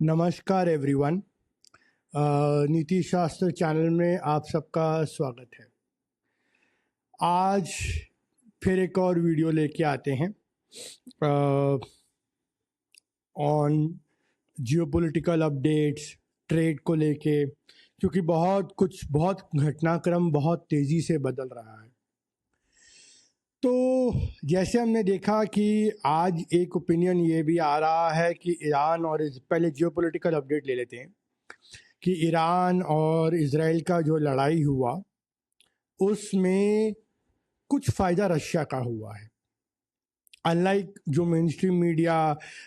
नमस्कार एवरीवन। नीति शास्त्र चैनल में आप सबका स्वागत है। आज फिर एक और वीडियो लेके आते हैं ऑन जियोपॉलिटिकल अपडेट्स, ट्रेड को लेके, क्योंकि बहुत घटनाक्रम बहुत तेज़ी से बदल रहा है। तो जैसे हमने देखा कि आज एक ओपिनियन ये भी आ रहा है कि ईरान और पहले जियोपॉलिटिकल अपडेट ले लेते हैं कि ईरान और इजराइल का जो लड़ाई हुआ उसमें कुछ फ़ायदा रशिया का हुआ है। अनलाइक जो मेन स्ट्रीम मीडिया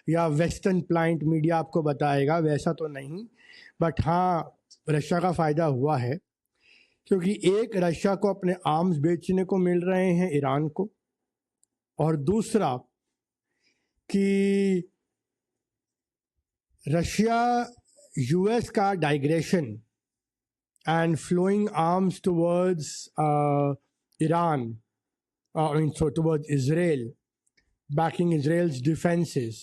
या वेस्टर्न प्लाइंट मीडिया आपको बताएगा वैसा तो नहीं, बट हाँ रशिया का फ़ायदा हुआ है, क्योंकि एक रशिया को अपने आर्म्स बेचने को मिल रहे हैं ईरान को, और दूसरा कि रशिया यूएस का digression and flowing arms towards Iran, towards Israel, backing Israel's defenses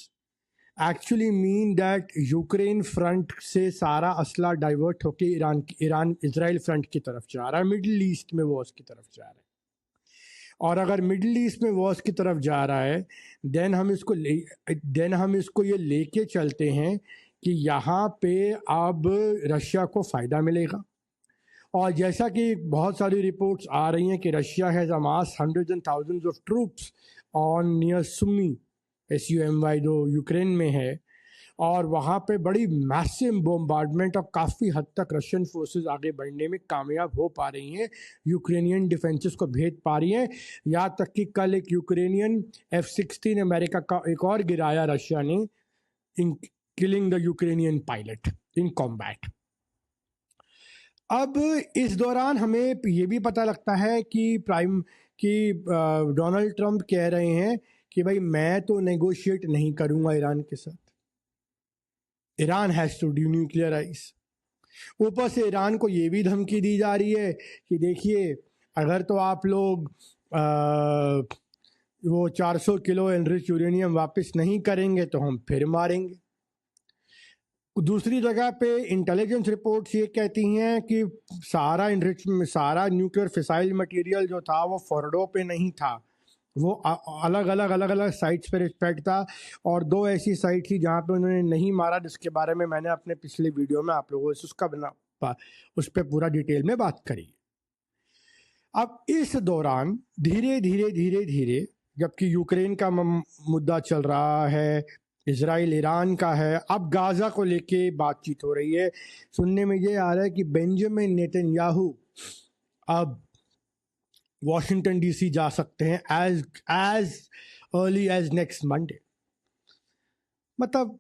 actually mean that Ukraine front से सारा असला डाइवर्ट होके ईरान इजराइल फ्रंट की तरफ जा रहा है, मिडिल ईस्ट में वॉर्स की तरफ जा रहा है। और अगर मिडिल ईस्ट में वॉर्स की तरफ जा रहा है देन हम इसको ये लेके चलते हैं कि यहाँ पे अब रशिया को फ़ायदा मिलेगा। और जैसा कि बहुत सारी रिपोर्ट्स आ रही हैं कि Russia has amassed hundreds and thousands of troops on near Sumy SUMY जो यूक्रेन में है, और वहाँ पे बड़ी मैसिव बोम्बार्डमेंट और काफ़ी हद तक रशियन फोर्सेस आगे बढ़ने में कामयाब हो पा रही हैं, यूक्रेनियन डिफेंसेस को भेद पा रही हैं। यहाँ तक कि कल एक यूक्रेनियन F-16 अमेरिका का एक और गिराया रशिया ने, इन killing the Ukrainian pilot in combat. अब इस दौरान हमें ये भी पता लगता है कि डोनाल्ड ट्रंप कह रहे हैं कि भाई मैं तो नेगोशिएट नहीं करूंगा ईरान के साथ, ईरान हैज़ टू न्यूक्लियराइज। ऊपर से ईरान को ये भी धमकी दी जा रही है कि देखिए अगर तो आप लोग वो 400 किलो एनरिच यूरेनियम वापस नहीं करेंगे तो हम फिर मारेंगे। दूसरी जगह पे इंटेलिजेंस रिपोर्ट्स ये कहती हैं कि सारा न्यूक्लियर फिसाइल मटेरियल जो था वो फोर्डो पे नहीं था, वो अलग अलग साइट्स पे स्प्रेड था, और 2 ऐसी साइट थी जहाँ पे उन्होंने नहीं मारा, जिसके बारे में मैंने अपने पिछले वीडियो में आप लोगों से उस पर पूरा डिटेल में बात करी। अब इस दौरान धीरे धीरे जबकि यूक्रेन का मुद्दा चल रहा है, इजराइल ईरान का है, अब गाजा को लेके बातचीत हो रही है। सुनने में ये आ रहा है कि बेंजामिन नेतन्याहू अब वॉशिंगटन DC जा सकते हैं as early as next Monday. मतलब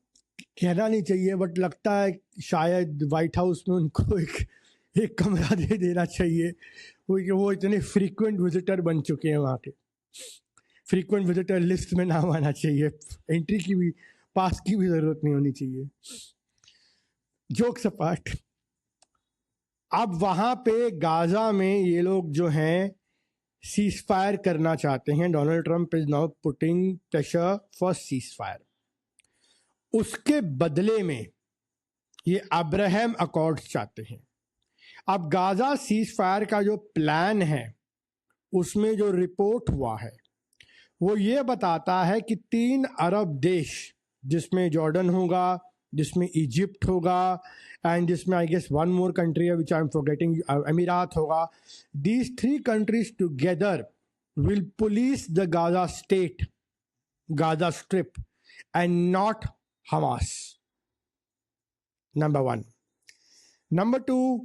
कहना नहीं चाहिए, बट लगता है शायद वाइट हाउस में उनको एक कमरा दे देना चाहिए। वो इतने फ्रीक्वेंट विजिटर बन चुके हैं, वहाँ के फ्रीक्वेंट विजिटर लिस्ट में नाम आना चाहिए, एंट्री की भी पास की भी जरूरत नहीं होनी चाहिए। जोक्स अपार्ट, अब वहाँ पे गाजा में ये लोग जो हैं सीज फायर करना चाहते हैं। Donald Trump is now putting pressure for cease fire. उसके बदले में ये अब्राहम अकॉर्ड्स चाहते हैं। अब गाजा सीज फायर का जो प्लान है उसमें जो रिपोर्ट हुआ है वो ये बताता है कि 3 अरब देश, जिसमें जॉर्डन होगा, जिसमें इजिप्ट होगा, एंड जिसमें I guess one more country है विच आई एम फॉरगेटिंग, अमीरात होगा, these 3 countries together will police the Gaza state, Gaza strip, and not Hamas. Number 1। Number 2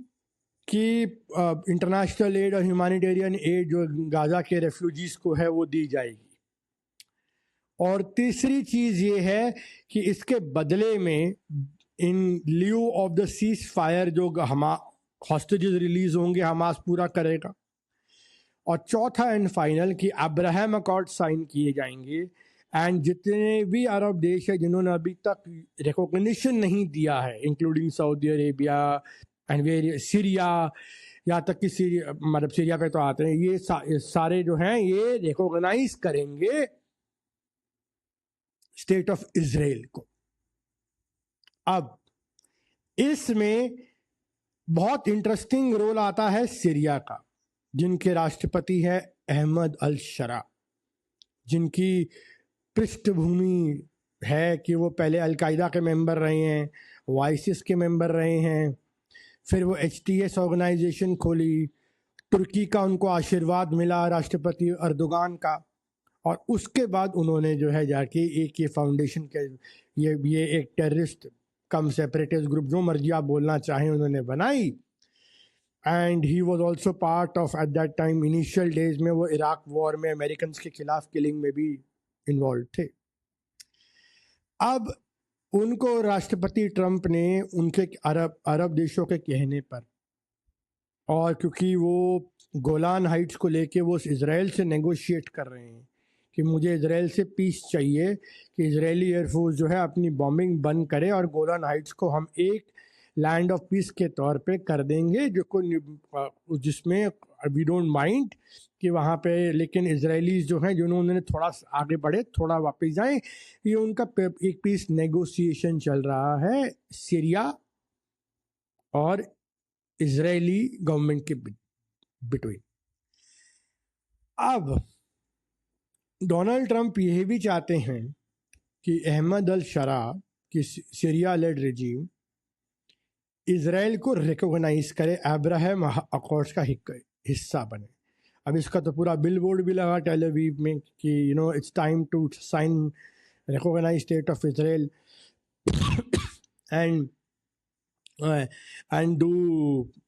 कि इंटरनेशनल एड और ह्यूमैनिटेरियन एड जो गाजा के refugees को है वो दी जाएगी। और तीसरी चीज़ ये है कि इसके बदले में in lieu of the cease fire जो हॉस्टेजेस रिलीज होंगे हमास पूरा करेगा। और चौथा एंड फाइनल कि अब्राहम अकॉर्ड साइन किए जाएंगे, एंड जितने भी अरब देश है जिन्होंने अभी तक रिकॉग्निशन नहीं दिया है, including Saudi Arabia and Syria, यहाँ तक कि सीरिया पे तो आते हैं, ये सारे जो हैं ये रिकॉग्नाइज करेंगे स्टेट ऑफ इजराइल को। अब इसमें बहुत इंटरेस्टिंग रोल आता है सीरिया का, जिनके राष्ट्रपति है अहमद अल शरा, जिनकी पृष्ठभूमि है कि वो पहले अलकायदा के मेंबर रहे हैं, वाइसिस के मेंबर रहे हैं, फिर वो HTS ऑर्गेनाइजेशन खोली, तुर्की का उनको आशीर्वाद मिला राष्ट्रपति अर्दोगान का, और उसके बाद उन्होंने जो है जाके एक ये फाउंडेशन के ये एक टेररिस्ट कम सेपरेटिस्ट ग्रुप, जो मर्जी आप बोलना चाहें, उन्होंने बनाई। And he was also part of at that time initial days में वो इराक वॉर में अमेरिकन के खिलाफ किलिंग में भी इन्वॉल्व थे। अब उनको राष्ट्रपति ट्रंप ने उनके अरब देशों के कहने पर, और क्योंकि वो गोलान हाइट्स को लेके वो इजराइल से नेगोशिएट कर रहे हैं कि मुझे इजराइल से पीस चाहिए कि इजरायली एयरफोर्स जो है अपनी बॉम्बिंग बंद करे और गोलान हाइट्स को हम एक लैंड ऑफ पीस के तौर पे कर देंगे, जो को जिसमें वी डोंट माइंड कि वहाँ पे, लेकिन इजरायलीज जो हैं जिन्होंने थोड़ा आगे बढ़े, थोड़ा वापस जाएं, ये उनका एक पीस नेगोशिएशन चल रहा है सीरिया और इजरायली गवर्नमेंट के बिटवीन। अब डोनाल्ड ट्रंप ये भी चाहते हैं कि अहमद अल शरा की सीरिया लेड रेजिम इजराइल को रिकॉग्नाइज करे, अब्राहम अकॉर्ड्स का हिस्सा बने। अब इसका तो पूरा बिल बोर्ड भी लगा टेल अवीव में कि it's time to sign recognise state of Israel and do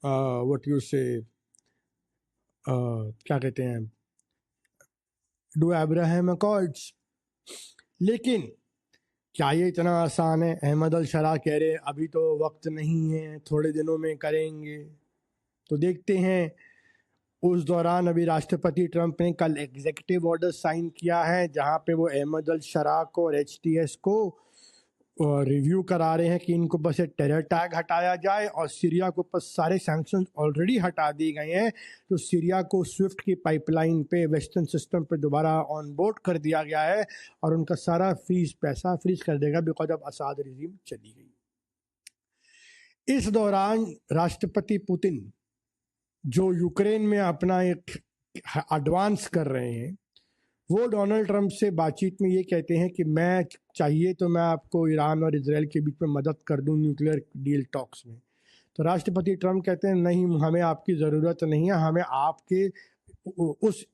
what you say, क्या कहते हैं, डू अब्राहम अकॉर्ड्स। लेकिन क्या ये इतना आसान है? अहमद अल शरा कह रहे अभी तो वक्त नहीं है, थोड़े दिनों में करेंगे। तो देखते हैं। उस दौरान अभी राष्ट्रपति ट्रंप ने कल एग्जीक्यूटिव ऑर्डर साइन किया है जहां पे वो अहमद अल शरा को और HTS को रिव्यू करा रहे हैं कि इनको बस एक टेरर टैग हटाया जाए, और सीरिया को बस सारे सैंक्शन ऑलरेडी हटा दिए गए हैं, तो सीरिया को स्विफ्ट की पाइपलाइन पे, वेस्टर्न सिस्टम पे दोबारा ऑन बोर्ड कर दिया गया है, और उनका सारा पैसा फ्रीज कर देगा बिकॉज ऑफ असाद रिजीम चली गई। इस दौरान राष्ट्रपति पुतिन जो यूक्रेन में अपना एक एडवांस कर रहे हैं, वो डोनाल्ड ट्रंप से बातचीत में ये कहते हैं कि मैं चाहिए तो मैं आपको ईरान और इजराइल के बीच में मदद कर दूं न्यूक्लियर डील टॉक्स में। तो राष्ट्रपति ट्रंप कहते हैं नहीं, हमें आपकी ज़रूरत नहीं है, हमें आपके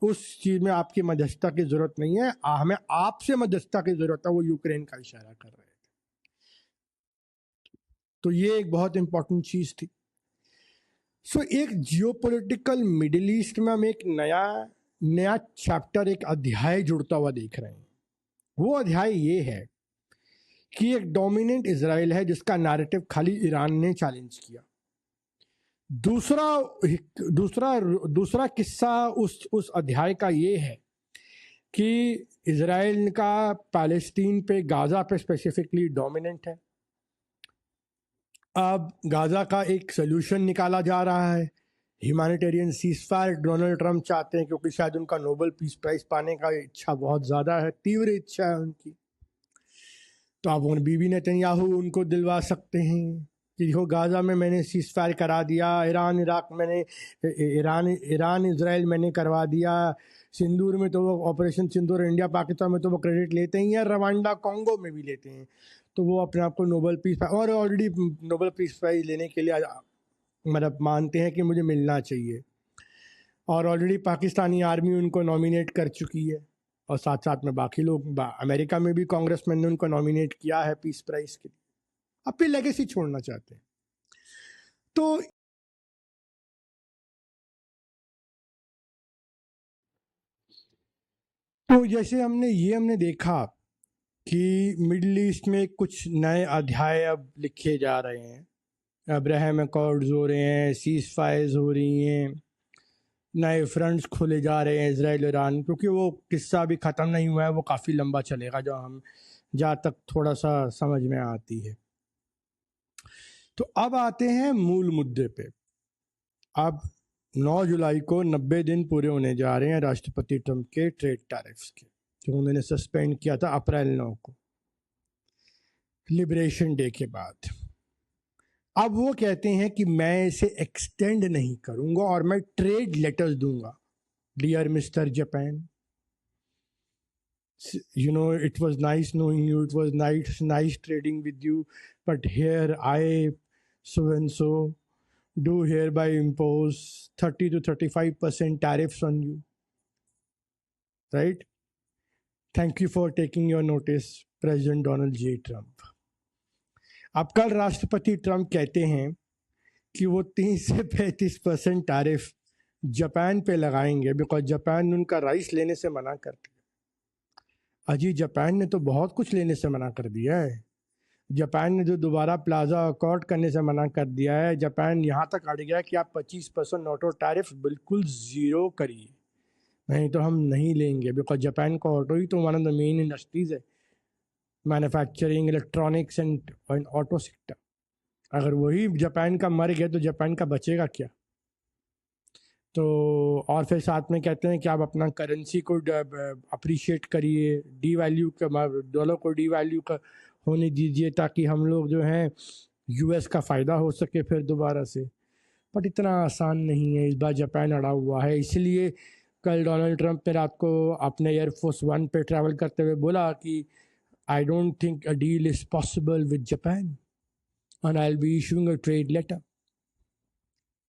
उस चीज़ में आपकी मध्यस्थता की ज़रूरत नहीं है, हमें आपसे मध्यस्थता की ज़रूरत है। वो यूक्रेन का इशारा कर रहे थे। तो ये एक बहुत इंपॉर्टेंट चीज़ थी। सो एक जियोपॉलिटिकल मिडिल ईस्ट में हम एक नया चैप्टर, एक अध्याय जुड़ता हुआ देख रहे हैं। वो अध्याय ये है कि एक डोमिनेंट इजराइल है जिसका नैरेटिव खाली ईरान ने चैलेंज किया। दूसरा किस्सा उस अध्याय का ये है कि इजराइल का पैलेस्टीन पे, गाजा पे स्पेसिफिकली डोमिनेंट है। अब गाजा का एक सोल्यूशन निकाला जा रहा है, ह्यूमैनिटेरियन सीजफायर डोनाल्ड ट्रंप चाहते हैं, क्योंकि शायद उनका नोबेल पीस प्राइज पाने का इच्छा बहुत ज़्यादा है, तीव्र इच्छा है उनकी। तो आप बीबी नेतन्याहू उनको दिलवा सकते हैं कि देखो गाजा में मैंने सीजफायर करा दिया, ईरान इजराइल मैंने करवा दिया, सिंदूर में तो वो ऑपरेशन सिंदूर, इंडिया पाकिस्तान में तो वो क्रेडिट लेते ही हैं, रवांडा कॉन्गो में भी लेते हैं। तो वो अपने आप को नोबेल पीस, और ऑलरेडी नोबेल पीस प्राइज लेने के लिए मतलब मानते हैं कि मुझे मिलना चाहिए, और ऑलरेडी पाकिस्तानी आर्मी उनको नॉमिनेट कर चुकी है, और साथ साथ में बाकी लोग, अमेरिका में भी कांग्रेसमैन ने उनको नॉमिनेट किया है पीस प्राइज के लिए। अपनी लेगेसी छोड़ना चाहते हैं। तो जैसे हमने देखा कि मिडिल ईस्ट में कुछ नए अध्याय अब लिखे जा रहे हैं, अब्राहम अकॉर्ड्स हो रहे हैं, सीज फायर्स हो रही हैं, नए फ्रंट्स खोले जा रहे हैं इजराइल ईरान, क्योंकि वो किस्सा अभी ख़त्म नहीं हुआ है, वो काफ़ी लंबा चलेगा, जो हम जहाँ तक थोड़ा सा समझ में आती है। तो अब आते हैं मूल मुद्दे पे। अब 9 जुलाई को 90 दिन पूरे होने जा रहे हैं राष्ट्रपति ट्रंप के ट्रेड टैरिफ्स के, जो उन्होंने सस्पेंड किया था अप्रैल 9 को, लिबरेशन डे के बाद। अब वो कहते हैं कि मैं इसे एक्सटेंड नहीं करूंगा और मैं ट्रेड लेटर्स दूंगा. Dear mister Japan, you know, it was nice knowing you, it was nice trading with you, but here I, so and so, do hereby impose 30 to 35% tariffs on you, right? Thank you for taking your notice, President Donald J. Trump. अब कल राष्ट्रपति Trump कहते हैं कि वो 30 से 35% tariff Japan पे लगाएंगे बिकॉज जापान उनका राइस लेने से मना करती है. अजी, जापान ने तो बहुत कुछ लेने से मना कर दिया है. जापान ने जो दोबारा प्लाजा अकॉर्ड करने से मना कर दिया है. जापान यहाँ तक अड़ गया कि आप 25% ऑटो टैरिफ बिल्कुल ज़ीरो करिए, नहीं तो हम नहीं लेंगे. बिकॉज जापान का ऑटो ही तो one of the main industries है, manufacturing, electronics and auto sector. अगर वही जापान का मर गया तो जापान का बचेगा क्या? तो और फिर साथ में कहते हैं कि आप अपना करेंसी को अप्रिशिएट करिए, डी वैल्यू का, डॉलर को डी वैल्यू का होने दीजिए ताकि हम लोग जो हैं यूएस का फ़ायदा हो सके फिर दोबारा से. बट इतना आसान नहीं है. इस बार जापान अड़ा हुआ है. इसलिए कल डोनाल्ड ट्रंप ने रात को अपने एयरफोर्स वन पे ट्रैवल करते हुए बोला कि I don't think a deal is possible with Japan and I'll be issuing a trade letter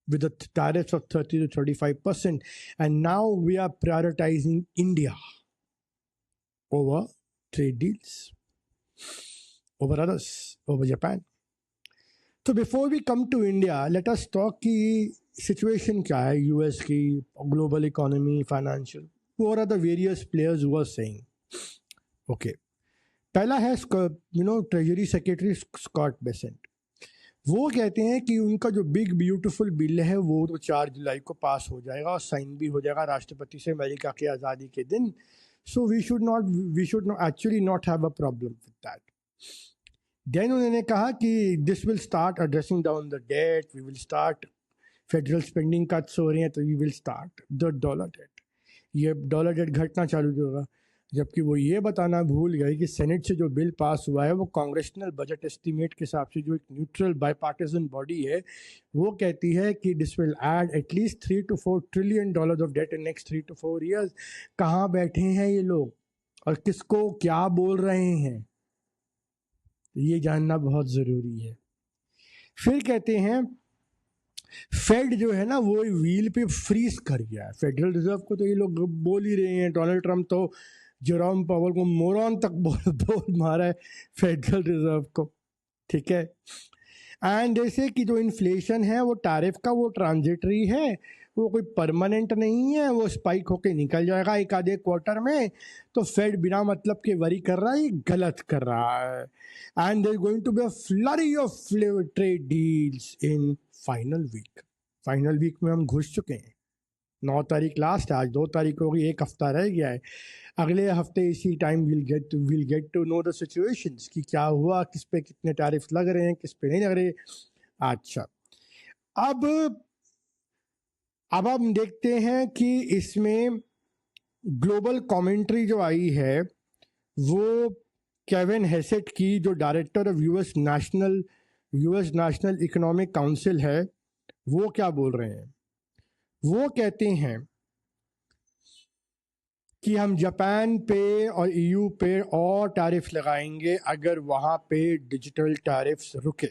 with a tariff of 30 to 35%. And now we are prioritizing India over trade deals, over others, over Japan. So before we come to India, let us talk की situation क्या है US की, global economy, financial. What are the various players who are saying? Okay. पहला है treasury secretary Scott Bessent. वो कहते हैं कि उनका जो बिग ब्यूटीफुल बिल है वो तो 4 जुलाई को पास हो जाएगा और साइन भी हो जाएगा राष्ट्रपति से अमेरिका की आज़ादी के दिन. So we should not actually not have a problem with that. Then उन्होंने कहा कि this will start addressing down the debt, we will start, federal spending cuts हो रही हैं तो we will start the dollar debt. ये dollar debt घटना चालू होगा. जबकि वो ये बताना भूल गए कि सेनेट से जो बिल पास हुआ है वो कांग्रेशनल बजट एस्टीमेट के हिसाब से, जो एक न्यूट्रल बाईपार्टिसन बॉडी है, वो कहती है कि this will add at least 3 to 4 trillion dollar of debt in next 3 to 4 years. कहाँ बैठे हैं ये लोग और किसको क्या बोल रहे हैं, ये जानना बहुत ज़रूरी है. फिर कहते हैं फेड जो है ना वो व्हील पे फ्रीज कर गया है. फेडरल रिजर्व को तो ये लोग बोल ही रहे हैं. डोनाल्ड ट्रंप तो जेरोम पावेल को मोरॉन तक बोल मारा है फेडरल रिजर्व को. ठीक है. एंड जैसे कि जो इन्फ्लेशन है वो टैरिफ का वो ट्रांजिटरी है, वो कोई परमानेंट नहीं है, वो स्पाइक होके निकल जाएगा एक आधे क्वार्टर में. तो फेड बिना मतलब के वरी कर रहा है, ये गलत कर रहा है. And there is going to be a flurry of trade deals in final week. Final week में हम घुस चुके हैं. 9 तारीख लास्ट है, आज 2 तारीख होगी, एक हफ्ता रह गया है. अगले हफ्ते इसी time will get to know the situations कि क्या हुआ, किस पे कितने टैरिफ लग रहे हैं, किस पे नहीं लग रहे. अच्छा, अब हम देखते हैं कि इसमें ग्लोबल कमेंट्री जो आई है वो केविन हेसेट की, जो director of US national economic council है, वो क्या बोल रहे हैं. वो कहते हैं कि हम जापान पे और ईयू पे और टैरिफ लगाएंगे अगर वहाँ पे डिजिटल टैरिफ्स रुके.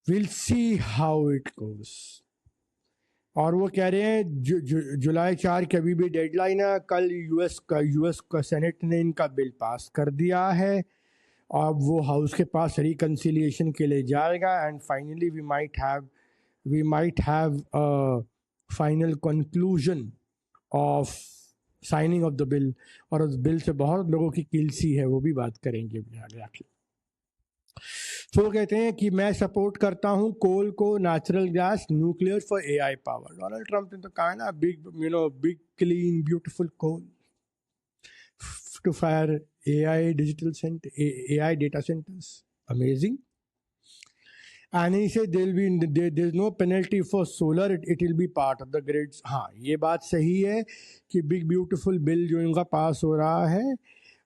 Will see how it goes. और वो कह रहे हैं जुलाई 4 की अभी भी डेडलाइन है. कल यूएस का सेनेट ने इनका बिल पास कर दिया है. अब वो हाउस के पास रिकन्सिलिएशन के लिए जाएगा and finally we might have a final conclusion of signing of the bill. और उस बिल से बहुत लोगों की किलसी है, वो भी बात करेंगे आगे. तो कहते हैं कि मैं सपोर्ट करता हूं कोल को, natural gas, nuclear for AI power. Donald Trump ने तो कहा ना, big clean beautiful coal to fire AI data centers. Amazing. And he said there's no penalty for solar, it will be part of the grids. हाँ, ये बात सही है कि बिग ब्यूटीफुल बिल जो इनका पास हो रहा है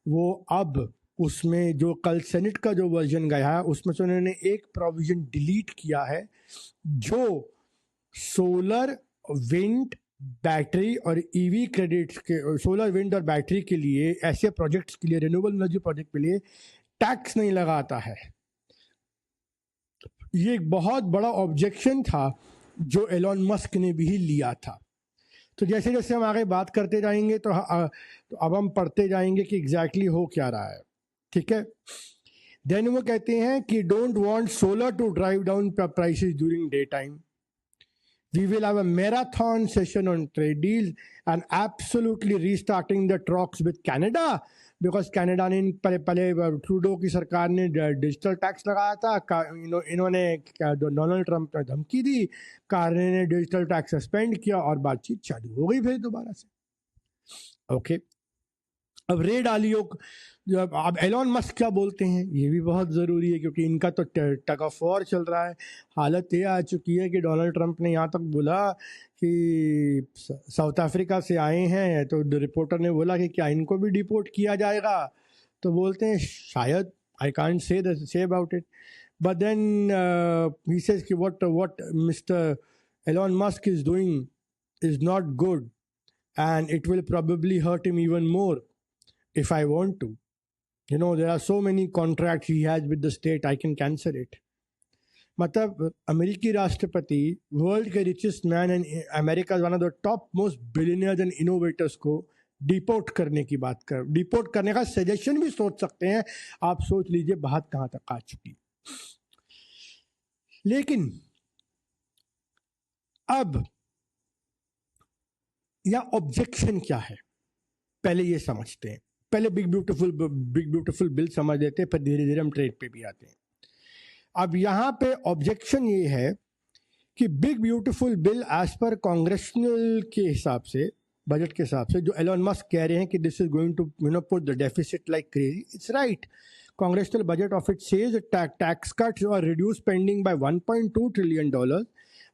वो अब उसमें जो कल सेनेट का जो वर्जन गया है उसमें से उन्होंने एक प्रोविजन डिलीट किया है जो सोलर, विंड, बैटरी और ईवी क्रेडिट्स के, सोलर, विंड और बैटरी के लिए, ऐसे प्रोजेक्ट्स के लिए, रिन्यूएबल एनर्जी प्रोजेक्ट के लिए टैक्स नहीं लगाता है। ये एक बहुत बड़ा ऑब्जेक्शन था जो एलोन मस्क ने भी लिया था। तो जैसे जैसे हम आगे बात करते जाएंगे तो अब हम पढ़ते जाएंगे कि एग्जैक्टली हो क्या रहा है, ठीक है। देन वो कहते हैं कि don't want solar to drive down prices during day time. We will have a marathon session on trade deals and absolutely restarting the talks with Canada because Canada ने पहले ट्रूडो की सरकार ने डिजिटल टैक्स लगाया था, इन्होंने Donald Trump ने धमकी दी, कार्ने ने डिजिटल टैक्स सस्पेंड किया और बातचीत चालू हो गई फिर दोबारा से। ओके, अब रे डालियो, अब एलोन मस्क क्या बोलते हैं ये भी बहुत ज़रूरी है क्योंकि इनका तो टग ऑफ वॉर चल रहा है। हालत ये आ चुकी है कि डोनाल्ड ट्रंप ने यहाँ तक बोला कि साउथ अफ्रीका से आए हैं, तो रिपोर्टर ने बोला कि क्या इनको भी डिपोर्ट किया जाएगा, तो बोलते हैं शायद, I can't say about it, but then he says कि what mister Elon Musk is doing is not good and it will probably hurt him even more if I want to. You know, there are so many contracts he has with the state, I can cancel it. मतलब अमेरिकी राष्ट्रपति, world के richest man and America one of the top most billionaires and innovators को deport करने की बात कर, deport करने का सजेशन भी सोच सकते हैं। आप सोच लीजिए बात कहाँ तक आ चुकी। लेकिन अब या ऑब्जेक्शन क्या है, पहले ये समझते हैं। पहले बिग ब्यूटीफुल बिल समझ लेते हैं, फिर धीरे धीरे हम ट्रेड पे भी आते हैं। अब यहाँ पे ऑब्जेक्शन ये है कि बिग ब्यूटीफुल बिल एज पर कांग्रेशनल के हिसाब से, बजट के हिसाब से, जो एलोन मस्क कह रहे हैं कि this is going to put the deficit like crazy, it's right. Congressional budget of it says tax cuts or reduce spending by $1.2 trillion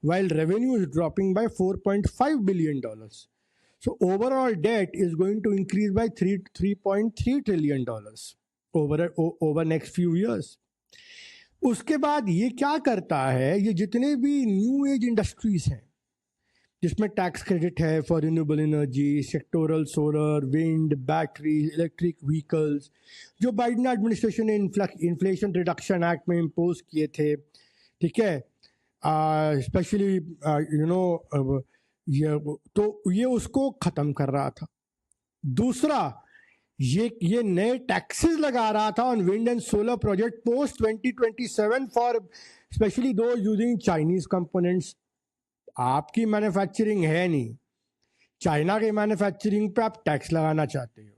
while revenue is dropping by $4.5 billion. So overall debt is going to increase by $3.3 trillion over next few years. उसके बाद ये क्या करता है, ये जितने भी new age industries हैं जिसमें टैक्स क्रेडिट है for renewable energy, sectoral solar, wind, battery, electric vehicles, Joe Biden administration ने इन्फ्लेशन रिडक्शन एक्ट में इम्पोज किए थे, ठीक है, स्पेशली ये उसको ख़त्म कर रहा था। दूसरा, ये नए टैक्सेस लगा रहा था on wind and solar project post 2027 for specially दो यूजिंग चाइनीज कंपोनेंट्स। आपकी मैन्युफैक्चरिंग है नहीं, चाइना के मैन्युफैक्चरिंग पे आप टैक्स लगाना चाहते हो,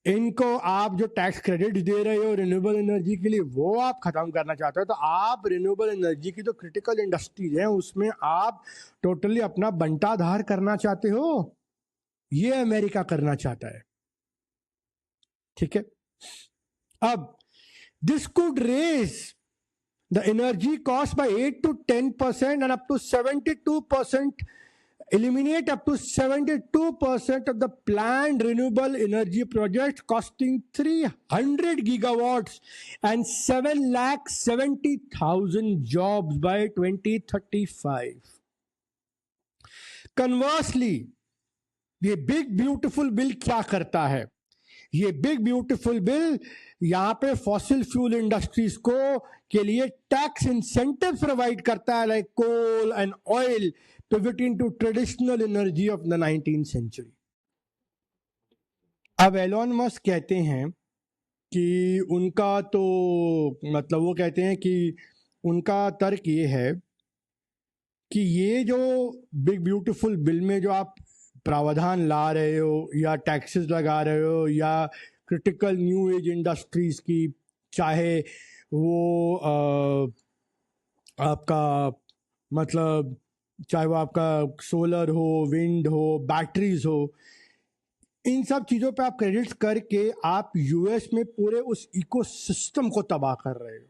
इनको आप जो टैक्स क्रेडिट दे रहे हो रिन्यूएबल एनर्जी के लिए वो आप खत्म करना चाहते हो। तो आप रिन्यूएबल एनर्जी की जो क्रिटिकल इंडस्ट्रीज हैं उसमें आप टोटली अपना बंटाधार करना चाहते हो, ये अमेरिका करना चाहता है, ठीक है। अब this could raise the energy cost by 8 to 10% and up to 72%, eliminate up to 72% of the planned renewable energy projects costing 300 gigawatts and 7,70,000 jobs by 2035. Conversely, ये बिग ब्यूटीफुल बिल क्या करता है? ये बिग ब्यूटीफुल बिल यहाँ पे fossil fuel industries को के लिए टैक्स इंसेंटिव प्रोवाइड करता है, like coal and oil pivoting to traditional energy of the 19th century. अब एलोन मस्क कहते हैं कि उनका तो मतलब वो कहते हैं कि उनका तर्क ये है कि ये जो बिग ब्यूटीफुल बिल में जो आप प्रावधान ला रहे हो या टैक्सेस लगा रहे हो या क्रिटिकल न्यू एज इंडस्ट्रीज की, चाहे वो आपका मतलब चाहे वो आपका सोलर हो, विंड हो, बैटरीज हो, इन सब चीज़ों पे आप क्रेडिट्स करके आप यूएस में पूरे उस इकोसिस्टम को तबाह कर रहे हो।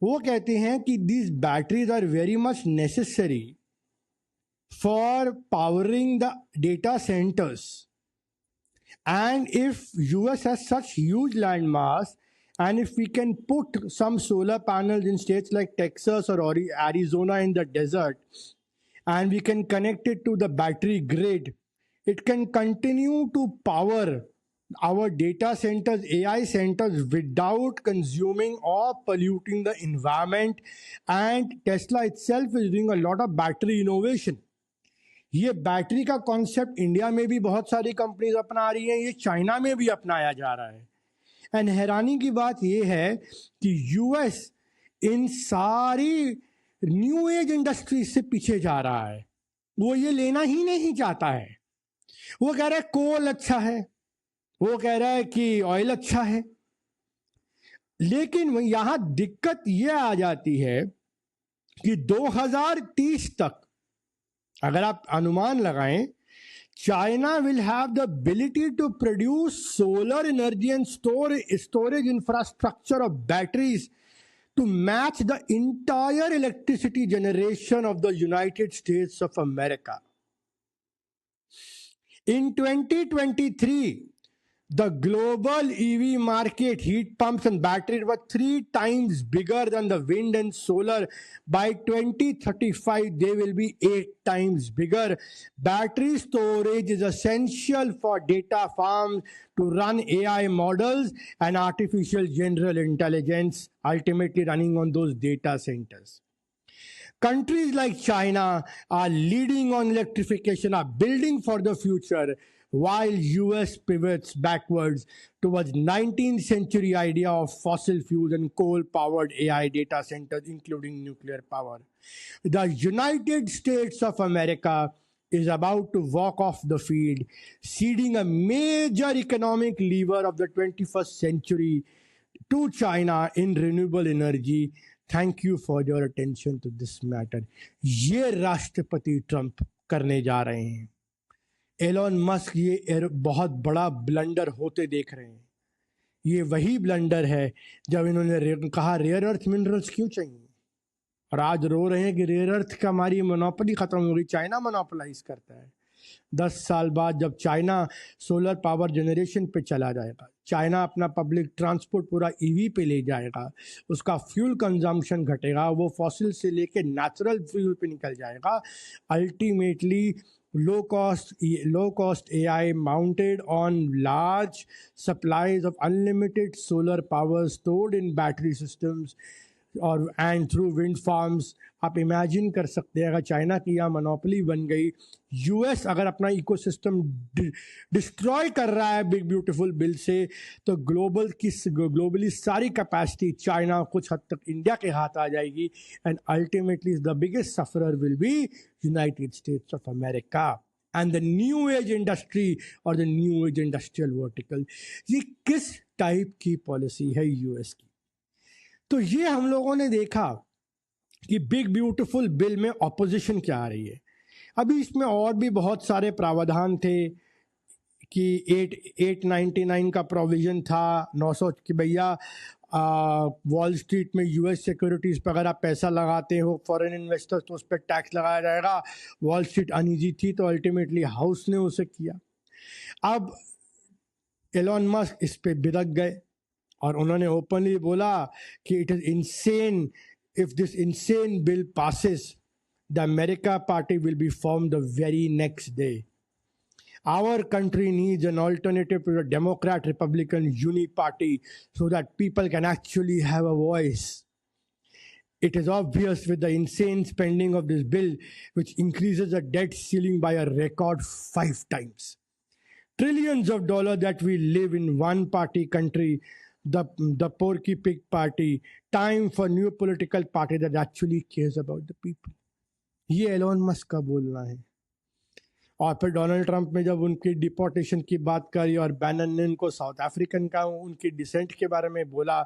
वो कहते हैं कि these batteries are very much necessary for powering the data centers And if US has such huge land mass, and if we can put some solar panels in states like Texas or Arizona in the desert, and we can connect it to the battery grid, it can continue to power our data centers, AI centers, without consuming or polluting the environment. And Tesla itself is doing a lot of battery innovation. ये battery का concept India में भी बहुत सारी companies अपना रही हैं, ये चाइना में भी अपनाया जा रहा है. एंड हैरानी की बात यह है कि यूएस इन सारी न्यू एज इंडस्ट्री से पीछे जा रहा है. वो ये लेना ही नहीं चाहता है. वो कह रहा है कोल अच्छा है, वो कह रहा है कि ऑयल अच्छा है. लेकिन यहां दिक्कत यह आ जाती है कि 2030 तक अगर आप अनुमान लगाएं, China will have the ability to produce solar energy and storage infrastructure of batteries to match the entire electricity generation of the United States of America. In 2023, the global EV market, heat pumps and batteries, were 3 times bigger than the wind and solar. By 2035, they will be 8 times bigger. Battery storage is essential for data farms to run AI models and artificial general intelligence, ultimately running on those data centers. Countries like China are leading on electrification, are building for the future, while US pivots backwards towards 19th century idea of fossil fuels and coal-powered AI data centers, including nuclear power. The United States of America is about to walk off the field, ceding a major economic lever of the 21st century to China in renewable energy. Thank you for your attention to this matter. ये राष्ट्रपति Trump करने जा रहे हैं. Elon Musk ये बहुत बड़ा blunder होते देख रहे हैं. ये वही ब्लंडर है जब इन्होंने कहा रेयर अर्थ मिनरल्स क्यों चाहिए, और आज रो रहे हैं कि रेयर अर्थ का हमारी मोनोपोली खत्म हो गई, चाइना मोनोपोलाइज करता है. 10 साल बाद जब चाइना सोलर पावर जनरेशन पे चला जाएगा, चाइना अपना पब्लिक ट्रांसपोर्ट पूरा ईवी पे ले जाएगा, उसका फ्यूल कंजम्पशन घटेगा, वो फॉसिल से लेके नेचुरल फ्यूल पे निकल जाएगा. Ultimately low cost AI mounted on large supplies of unlimited solar power stored in battery systems और and through wind farms. आप इमेजिन कर सकते हैं अगर चाइना की यहाँ मोनोपोली बन गई, यूएस अगर अपना इकोसिस्टम डिस्ट्रॉय कर रहा है बिग ब्यूटीफुल बिल से, तो ग्लोबली सारी कैपेसिटी चाइना, कुछ हद तक इंडिया के हाथ आ जाएगी. And ultimately the biggest sufferer will be United States of America and the new age industry और the new age industrial vertical. ये किस टाइप की पॉलिसी है यूएस की? तो ये हम लोगों ने देखा कि बिग ब्यूटीफुल बिल में ऑपोजिशन क्या आ रही है. अभी इसमें और भी बहुत सारे प्रावधान थे कि 899 का प्रोविजन था, 900 कि भैया वॉल स्ट्रीट में यूएस सिक्योरिटीज़ पर अगर आप पैसा लगाते हो फॉरेन इन्वेस्टर्स तो उस पर टैक्स लगाया जाएगा. वॉल स्ट्रीट अनईजी थी तो अल्टीमेटली हाउस ने उसे किया. अब एलोन मस्क इस पे बिदक गए और उन्होंने ओपनली बोला कि it is insane. If this insane bill passes, the America Party will be formed the very next day. Our country needs an alternative to the Democrat-Republican uni-party so that people can actually have a voice. It is obvious with the insane spending of this bill, which increases the debt ceiling by a record 5 times. Trillions of dollars that we live in one-party country, the Porky Pig Party. Time for new political party that actually cares about the people. ये Elon Musk का बोलना है. और फिर Donald Trump ने जब उनकी deportation की बात करी और बैनन ने उनको साउथ अफ्रीकन का उनकी डिसेंट के बारे में बोला,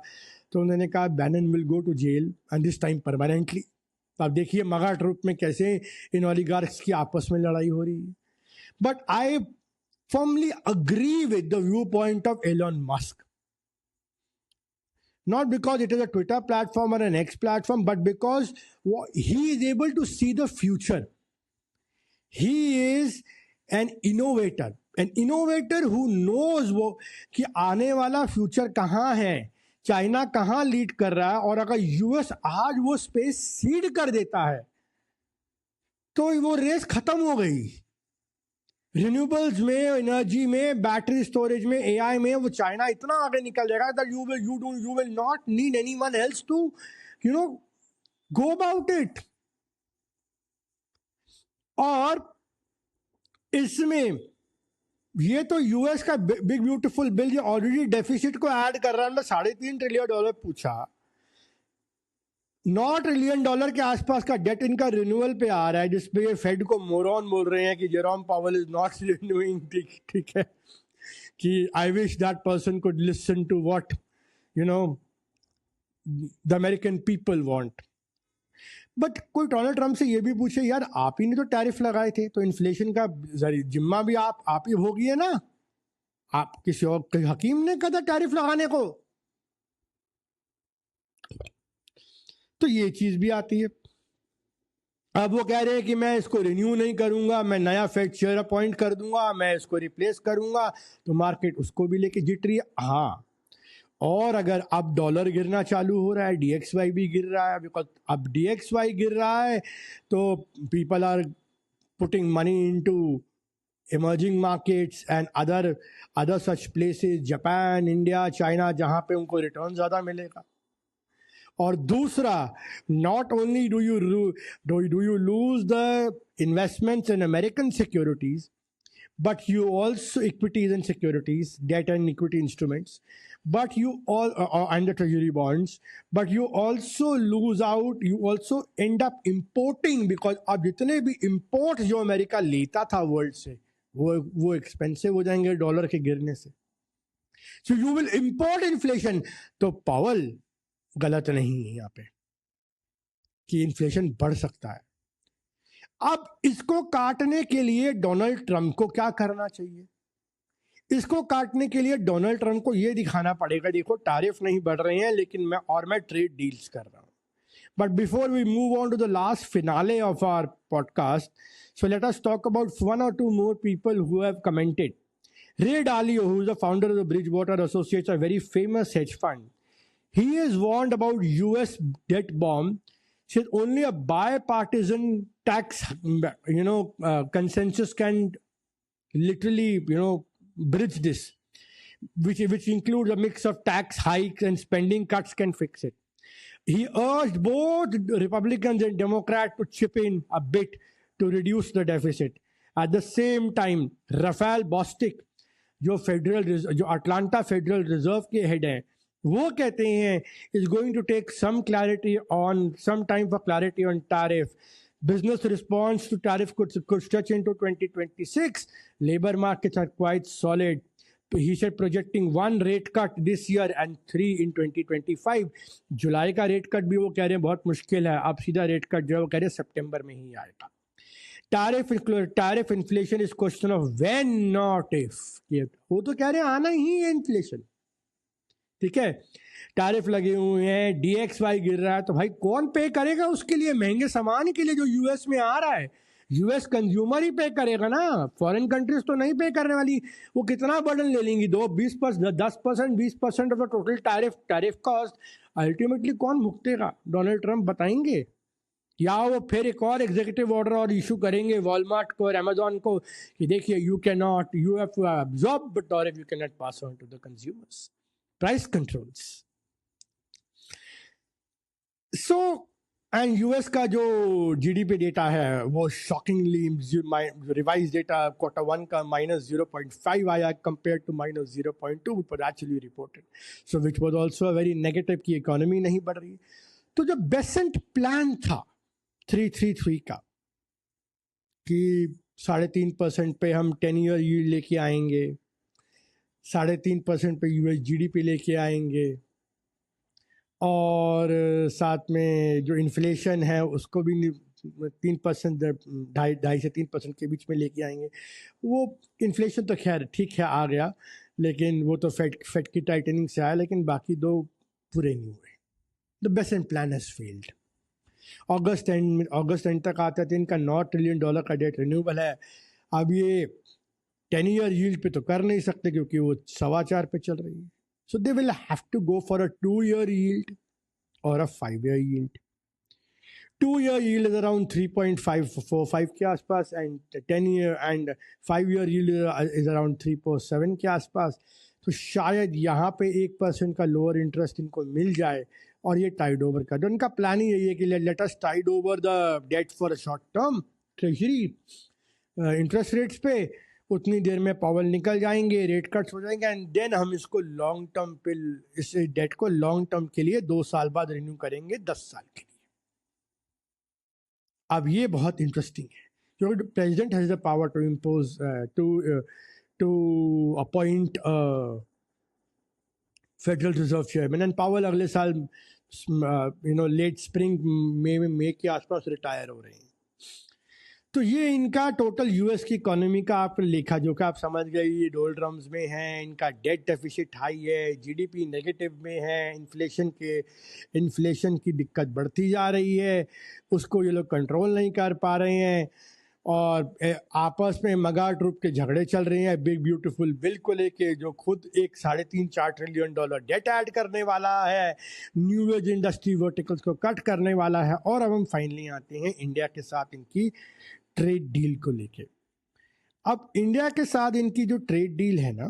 तो उन्होंने कहा Bannon will go to jail and this time permanently. अब देखिए मगा ट्रुप में कैसे इन ओलिगार्क्स की आपस में लड़ाई हो रही है. But I firmly agree with the view point of Elon Musk. Not because it is a Twitter platform or an X platform, but because he is able to see the future. He is an innovator. An innovator who knows वो कि आने वाला future कहाँ है, China कहाँ lead कर रहा है, और अगर यूएस आज वो स्पेस सीड कर देता है तो वो रेस खत्म हो गई। रिन्यूएबल्स में, एनर्जी में, बैटरी स्टोरेज में, एआई में वो चाइना इतना आगे निकल जाएगा that you will not need anyone else to go about it. और इसमें ये तो यूएस का बिग ब्यूटीफुल बिल ये ऑलरेडी डेफिसिट को ऐड कर रहा है। मतलब $3.5 ट्रिलियन पूछा, $9 ट्रिलियन के आसपास का डेट इनका रिन्यूअल पे आ रहा है, जिसपे ये फेड को मोरॉन बोल रहे हैं कि Jerome Powell is not renewing. ठीक है कि I wish that person could listen to what the American people want. But कोई डोनाल्ड ट्रंप से ये भी पूछे, यार आप ही ने तो टैरिफ लगाए थे, तो इन्फ्लेशन का जिम्मा भी आप ही भोगिए ना। आप किसी और हकीम ने कहा था टैरिफ लगाने को? तो ये चीज भी आती है। अब वो कह रहे हैं कि मैं इसको रिन्यू नहीं करूंगा, मैं नया फेड चेयर अपॉइंट कर दूंगा, मैं इसको रिप्लेस करूंगा, तो मार्केट उसको भी लेके जिट रही है। हाँ, और अगर अब डॉलर गिरना चालू हो रहा है, DXY भी गिर रहा है, बिकॉज अब DXY गिर रहा है तो people are putting money into emerging markets and other such places, Japan, India, China, जहां पे उनको रिटर्न ज्यादा मिलेगा। और दूसरा, not only do you lose the investments in American securities, but you also equities and securities, debt and equity instruments, but you all and the treasury bonds, but you also lose out, you also end up importing, because अब जितने भी imports जो America लेता था world से वो expensive हो जाएंगे डॉलर के गिरने से। So you will import inflation. तो पावल गलत नहीं है यहाँ पे कि इन्फ्लेशन बढ़ सकता है। अब इसको काटने के लिए डोनाल्ड ट्रंप को क्या करना चाहिए? इसको काटने के लिए डोनाल्ड ट्रंप को यह दिखाना पड़ेगा, देखो टैरिफ नहीं बढ़ रहे हैं लेकिन मैं ट्रेड डील्स कर रहा हूं। But before we move on to the last finale of our podcast, so let us talk about one or two more people who have commented. Ray Dalio, who is the founder of the Bridgewater Associates, a very famous hedge fund, he has warned about US debt bomb. Says only a bipartisan tax, consensus can literally, bridge this, which includes a mix of tax hikes and spending cuts can fix it. He urged both Republicans and Democrats to chip in a bit to reduce the deficit. At the same time, Raphael Bostic, जो Atlanta federal reserve के head हैं, वो कहते हैं is going to take some time for clarity on tariff. Business response to tariff could stretch into 2026. Labor markets are quite solid. He said projecting 1 rate cut this year and 3 in 2025. जुलाई का rate cut भी वो कह रहे हैं बहुत मुश्किल है, अब सीधा रेट कट जो है वो कह रहे हैं सितंबर में ही आएगा. Tariff inflation is question of when not if. वो तो कह रहे हैं आना ही है इन्फ्लेशन. ठीक है, टैरिफ लगे हुए हैं, DXY गिर रहा है, तो भाई कौन पे करेगा उसके लिए? महंगे सामान के लिए जो यूएस में आ रहा है, यूएस कंज्यूमर ही पे करेगा ना, फॉरेन कंट्रीज तो नहीं पे करने वाली. वो कितना बर्डन ले लेंगी? 10%, 20% of the total tariff cost ultimately कौन भुगतेगा? डोनाल्ड ट्रंप बताएंगे, या वो फिर एक और एग्जीक्यूटिव ऑर्डर और इशू करेंगे वॉलमार्ट को और अमेजॉन को कि देखिए you have to absorb the tariff, you can not pass on to the consumers. Price controls. So and US का जो जीडीपी डेटा है वो शॉकिंगली रिवाइज डेटा Q1 का -0.5 आया कंपेयर टू -0.2 पर actually reported, so which was also a very negative की economy नहीं बढ़ रही. तो जो बेसेंट प्लान था 333 का कि 3.5% पे हम 10-year यील्ड लेके आएंगे, 3.5% पे यूएस जीडीपी लेके आएंगे, और साथ में जो इन्फ्लेशन है उसको भी 3%, 2.5 से 3% के बीच में लेके आएंगे. वो इन्फ्लेशन तो खैर ठीक है आ गया, लेकिन वो तो फेड की टाइटनिंग से आया, लेकिन बाकी दो पूरे नहीं हुए. The Besant plan has failed. August and तक आते थे इनका $9 ट्रिलियन का डेट रिन्यूएबल है. अब ये 10-year yield पे तो कर नहीं सकते क्योंकि वो 4.25 पे चल रही है. So they will have to go for a 2-year yield or a 5-year yield. 2-year yield is around 3.545 के आसपास and 10-year and 5-year yield is around 3.7 के आसपास. तो शायद यहाँ पे 1% का लोअर इंटरेस्ट इनको मिल जाए और ये टाइड ओवर कर दो. उनका प्लान ही यही है कि let us tide over the debt for short term treasury interest rates पे. उतनी देर में पावल निकल जाएंगे, रेट कट्स हो जाएंगे एंड देन हम इसको लॉन्ग टर्म पे, इस डेट को लॉन्ग टर्म के लिए 2 साल बाद रिन्यू करेंगे 10 साल के लिए. अब ये बहुत इंटरेस्टिंग है क्योंकि president has the power to impose to appoint federal reserve chairman and Powell अगले साल लेट स्प्रिंग मई के आसपास रिटायर हो रहे हैं. तो ये इनका टोटल यूएस की इकोनॉमी का आप लेखा जोखा आप समझ गए. ये डोलड्रम्स में है, इनका डेट डेफिसिट हाई है, जीडीपी नेगेटिव में है, इन्फ्लेशन की दिक्कत बढ़ती जा रही है, उसको ये लोग कंट्रोल नहीं कर पा रहे हैं और आपस में मगा ट्रुप के झगड़े चल रहे हैं बिग ब्यूटीफुल बिल को लेके, जो खुद एक $3.5-4 ट्रिलियन डेट ऐड करने वाला है, न्यू एज इंडस्ट्री वर्टिकल्स को कट करने वाला है. और अब हम फाइनली आते हैं इंडिया के साथ इनकी ट्रेड डील को लेके. अब इंडिया के साथ इनकी जो ट्रेड डील है ना,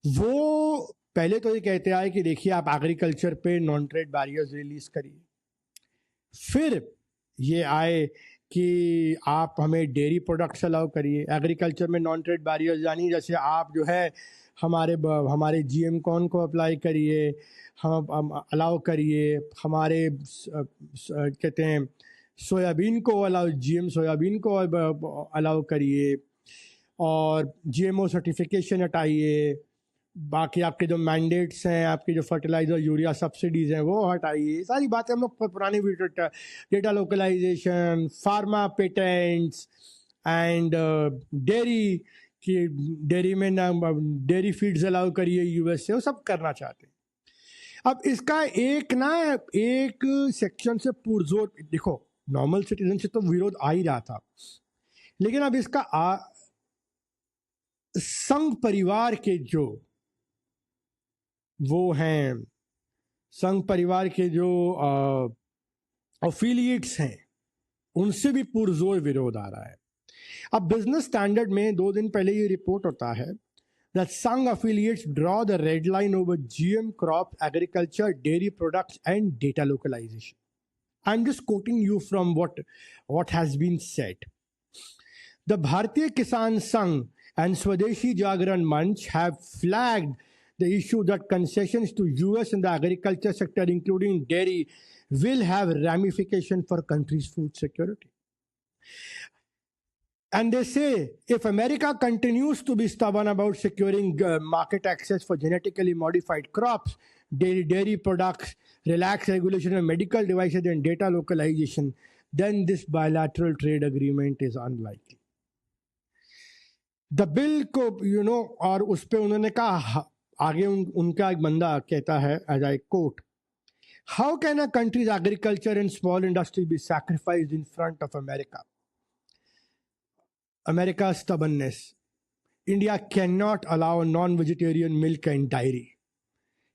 वो पहले तो ये कहते आए कि देखिए आप एग्रीकल्चर पे नॉन ट्रेड बैरियर्स रिलीज करिए. फिर ये आए कि आप हमें डेयरी प्रोडक्ट्स अलाउ करिए. एग्रीकल्चर में नॉन ट्रेड बैरियर्स यानी जैसे आप जो है हमारे जीएम कॉर्न को अप्लाई करिए, हम अलाउ करिए, हमारे कहते हैं सोयाबीन को अलाउ, जीएम सोयाबीन को अलाउ करिए और जीएमओ सर्टिफिकेशन हटाइए. बाकी आपके जो मैंडेट्स हैं, आपके जो फर्टिलाइजर यूरिया सब्सिडीज़ हैं वो हटाइए. सारी बातें हम लोग पुरानी video, data localisation, pharma patents and dairy की, डेयरी में ना डेयरी फीड्स अलाउ करिए यूएस से, वो सब करना चाहते हैं. अब इसका एक सेक्शन से पुरजोर, देखो नॉर्मल सिटीजन से तो विरोध आ ही रहा था, लेकिन अब इसका संघ परिवार के जो वो हैं, संघ परिवार के जो अफिलिएट्स हैं, उनसे भी पुरजोर विरोध आ रहा है. अब बिजनेस स्टैंडर्ड में 2 दिन पहले ये रिपोर्ट होता है that Sangh affiliates draw the red line over GM crops, agriculture, dairy products and data localization. I'm just quoting you from what has been said. The Bharatiya Kisan Sangh and Swadeshi Jagran Manch have flagged the issue that concessions to US in the agriculture sector, including dairy, will have ramification for country's food security. And they say, if America continues to be stubborn about securing market access for genetically modified crops, dairy products, relaxed regulation of medical devices and data localization, then this bilateral trade agreement is unlikely. The bill को और उस पे उन्होंने कहा आगे, उनका एक बंदा कहता है, as I quote, how can a country's agriculture and small industry be sacrificed in front of America's stubbornness? India cannot allow non-vegetarian milk and dairy,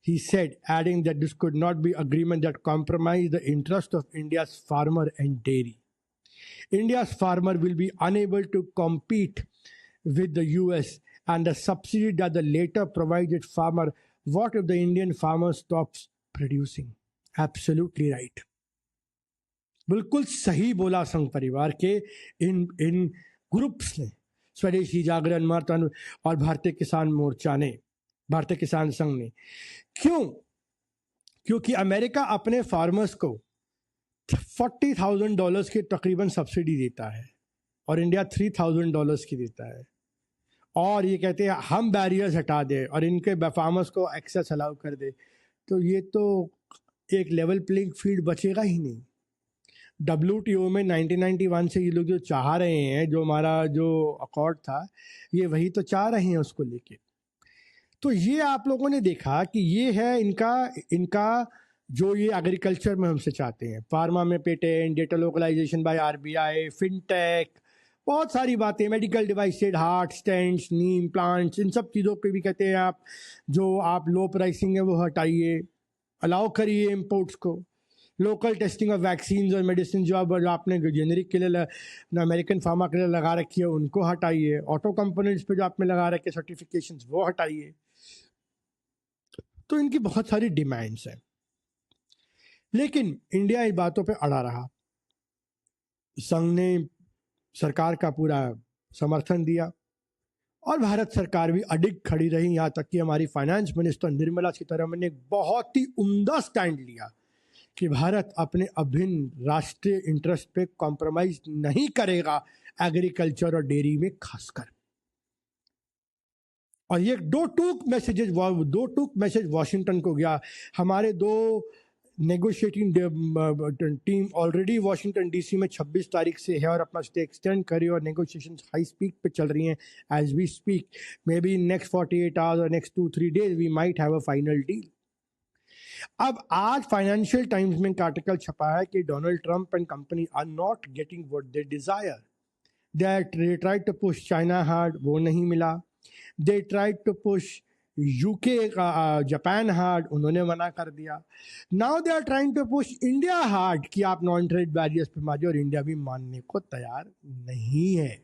he said, adding that this could not be agreement that compromise the interest of India's farmer and dairy. India's farmer will be unable to compete with the US and the subsidy that the latter provides its farmer. What if the Indian farmer stops producing? Absolutely right. बिल्कुल सही बोला संघ परिवार के इन groups ने, स्वदेशी जागरण मंच और भारतीय किसान मोर्चा ने, भारतीय किसान संघ ने. क्यों? क्योंकि अमेरिका अपने फार्मर्स को $40,000 की तकरीबन सब्सिडी देता है और इंडिया $3,000 की देता है, और ये कहते हैं हम बैरियर्स हटा दें और इनके फार्मर्स को एक्सेस अलाउ कर दे. तो ये तो एक लेवल प्लेइंग फील्ड बचेगा ही नहीं. WTO में 1991 से ये लोग जो चाह रहे हैं, जो हमारा जो अकॉर्ड था, ये वही तो चाह रहे हैं उसको लेके. तो ये आप लोगों ने देखा कि ये है इनका जो ये एग्रीकल्चर में हमसे चाहते हैं, फार्मा में patent, data localisation by RBI, fintech, बहुत सारी बातें, medical devices, heart stents, knee implants, इन सब चीज़ों पे भी कहते हैं आप जो आप लो प्राइसिंग है वो हटाइए, अलाउ करिए इम्पोर्ट्स को। लोकल टेस्टिंग ऑफ वैक्सीन और मेडिसिन जो अब आपने जेनरिक के लिए अमेरिकन फार्मा के लिए लगा रखी है उनको हटाइए। ऑटो कंपोनेंट्स पे जो आपने लगा रखे सर्टिफिकेशन वो हटाइए। तो इनकी बहुत सारी डिमांड्स हैं, लेकिन इंडिया इन बातों पे अड़ा रहा। संघ ने सरकार का पूरा समर्थन दिया और भारत सरकार भी अडिग खड़ी रही, यहाँ तक कि हमारी फाइनेंस मिनिस्टर निर्मला सीतारमण ने एक बहुत ही उम्दा स्टैंड लिया कि भारत अपने अभिन्न राष्ट्रीय इंटरेस्ट पे कॉम्प्रोमाइज नहीं करेगा एग्रीकल्चर और डेयरी में खासकर। और ये दो टूक मैसेज वॉशिंगटन को गया। हमारे दो negotiating team already Washington DC में 26 तारीख से है और अपना स्टे एक्सटेंड करी और नेगोशिएशन हाई स्पीड पे चल रही हैं as we speak. Maybe next 48 hours or next 2-3 days we might have a final deal. अब आज फाइनेंशियल टाइम्स में एक आर्टिकल छपा है कि Donald Trump and company are not getting what they desire. They tried to push China hard, वो नहीं मिला। They tried to push UK Japan hard, उन्होंने मना कर दिया। Now they are trying to push India hard कि आप non trade barriers पे मानिए, और इंडिया भी मानने को तैयार नहीं है।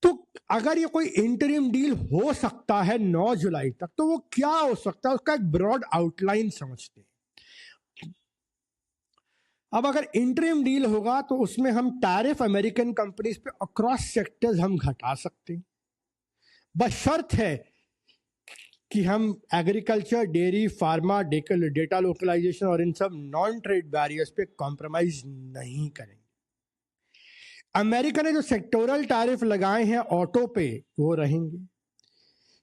तो अगर ये कोई इंटरिम डील हो सकता है 9 जुलाई तक, तो वो क्या हो सकता है उसका एक ब्रॉड आउटलाइन समझते हैं। अब अगर इंटरिम डील होगा तो उसमें हम टैरिफ अमेरिकन कंपनीज पे अक्रॉस सेक्टर्स हम घटा सकते हैं, बस शर्त है कि हम agriculture, dairy, pharma, data localisation और इन सब नॉन ट्रेड बैरियर्स पे कॉम्प्रोमाइज नहीं करेंगे। अमेरिका ने जो सेक्टोरल टैरिफ लगाए हैं ऑटो पे वो रहेंगे।